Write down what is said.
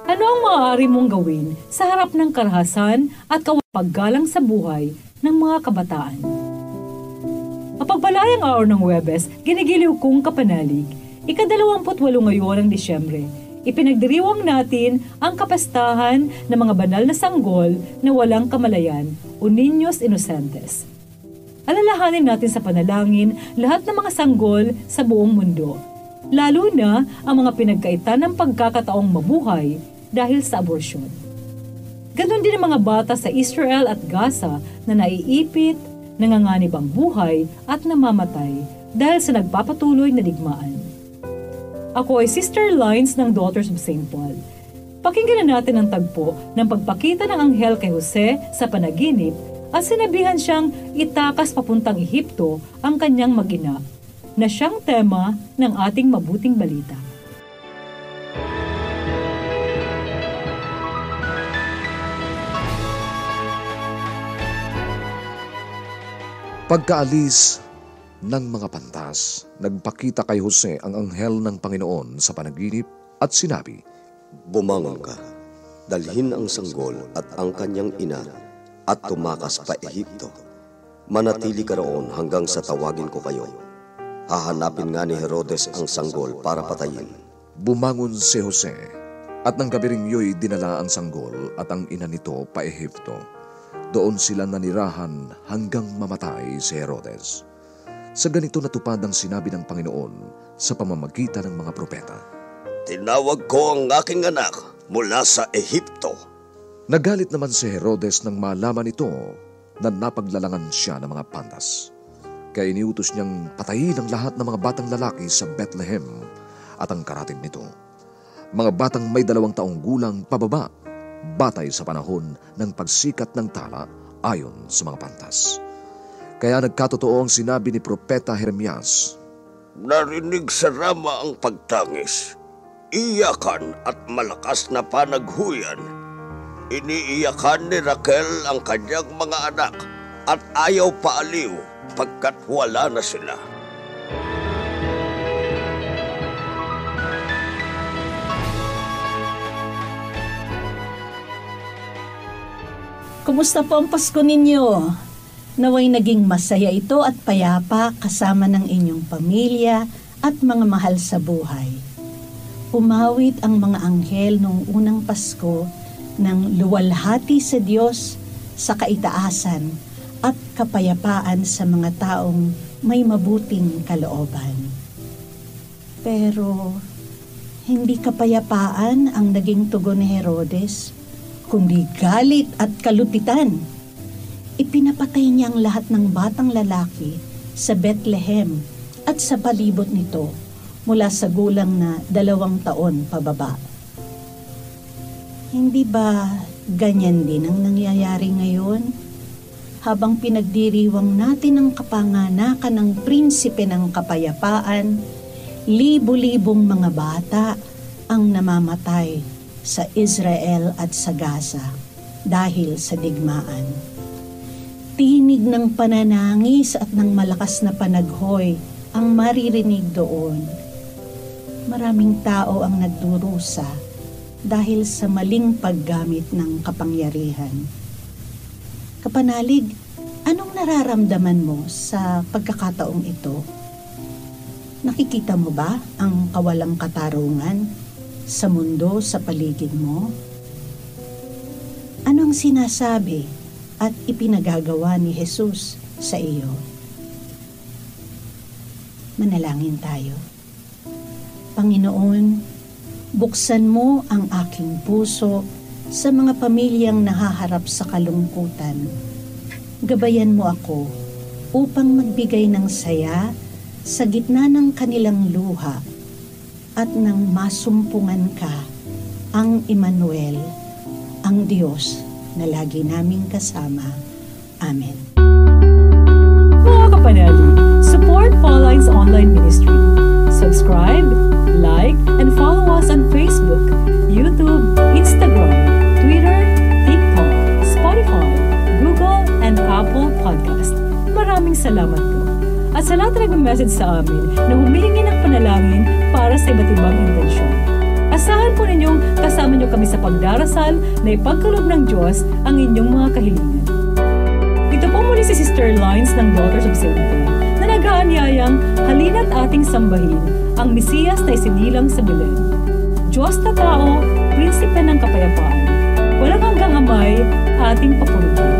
Ano ang maaari mong gawin sa harap ng karahasan at paggalang sa buhay ng mga kabataan? Mapagpalayang araw ng Huwebes, ginigiliw kong kapanalig, ika-28 ngayon ng Disyembre. Ipinagdiriwang natin ang kapistahan ng mga banal na sanggol na walang kamalayan o Niños Inocentes. Alalahanin natin sa panalangin lahat ng mga sanggol sa buong mundo, lalo na ang mga pinagkaitan ng pagkakataong mabuhay dahil sa aborsyon. Ganon din ang mga bata sa Israel at Gaza na naiipit, nanganganib ang buhay at namamatay dahil sa nagpapatuloy na digmaan. Ako ay Sister Lines ng Daughters of St. Paul. Pakinggan na natin ang tagpo ng pagpakita ng anghel kay Jose sa panaginip at sinabihan siyang itakas papuntang Ehipto ang kanyang mag-ina, na siyang tema ng ating mabuting balita. Pagkaalis ng mga pantas, nagpakita kay Jose ang anghel ng Panginoon sa panaginip at sinabi, "Bumangon ka, dalhin ang sanggol at ang kanyang ina at tumakas pa Ehipto. Manatili ka roon hanggang sa tawagin ko kayo. Hahanapin nga ni Herodes ang sanggol para patayin." Bumangon si Jose at nang gabi ring iyo'y dinala ang sanggol at ang ina nito pa Ehipto. Doon sila nanirahan hanggang mamatay si Herodes. Sa ganito natupad ang sinabi ng Panginoon sa pamamagitan ng mga propeta, "Tinawag ko ang aking anak mula sa Ehipto." Nagalit naman si Herodes nang malaman ito na napaglalangan siya ng mga pantas. Kaya iniutos niyang patayin ang lahat ng mga batang lalaki sa Bethlehem at ang karatig nito. Mga batang may 2 taong gulang pababa, batay sa panahon ng pagsikat ng tala ayon sa mga pantas. Kaya nagkatotoo ang sinabi ni Propeta Jeremias, "Narinig sa Rama ang pagtangis, iyakan at malakas na panaghuyan. Iniiyakan ni Raquel ang kanyang mga anak at ayaw paaliw pagkat wala na sila." Kumusta po ang Pasko ninyo? Naway naging masaya ito at payapa kasama ng inyong pamilya at mga mahal sa buhay. Umawit ang mga anghel noong unang Pasko ng luwalhati sa Diyos sa kaitaasan at kapayapaan sa mga taong may mabuting kalooban. Pero hindi kapayapaan ang naging tugon ni Herodes, kundi galit at kalupitan. Ipinapatay niya ang lahat ng batang lalaki sa Bethlehem at sa palibot nito mula sa gulang na 2 taon pababa. Hindi ba ganyan din ang nangyayari ngayon? Habang pinagdiriwang natin ang kapanganakan ng prinsipe ng kapayapaan, libo-libong mga bata ang namamatay sa Israel at sa Gaza dahil sa digmaan. Tinig ng pananangis at ng malakas na panaghoy ang maririnig doon. Maraming tao ang nagdurusa dahil sa maling paggamit ng kapangyarihan. Kapanalig, anong nararamdaman mo sa pagkakataong ito? Nakikita mo ba ang kawalang katarungan sa mundo sa paligid mo? Anong sinasabi at ipinagagawa ni Jesus sa iyo? Manalangin tayo. Panginoon, buksan mo ang aking puso sa mga pamilyang nahaharap sa kalungkutan. Gabayan mo ako upang magbigay ng saya sa gitna ng kanilang luha at nang masumpungan ka ang Emmanuel, ang Diyos na lagi naming kasama. Amen. Mga kapanalig, support Pauline's online ministry. Subscribe, like, and follow us on Facebook, YouTube, Instagram, Twitter, TikTok, Spotify, Google, and Apple Podcast. Maraming salamat po. At sa lahat na nag-message sa amin na humihingi ng panalangin para sa iba't ibang intensyon. Asahan po ninyong kasama niyo kami sa pagdarasal na ipagkaloob ng Diyos ang inyong mga kahilingan. Ito po muli si Sister Lines ng Daughters of St. Paul na nag-aanyayang halina't ating sambahin ang Mesiyas na isinilang sa Belen. Diyos na tao, prinsipe ng kapayapaan, walang hanggang amay, ating papurihin.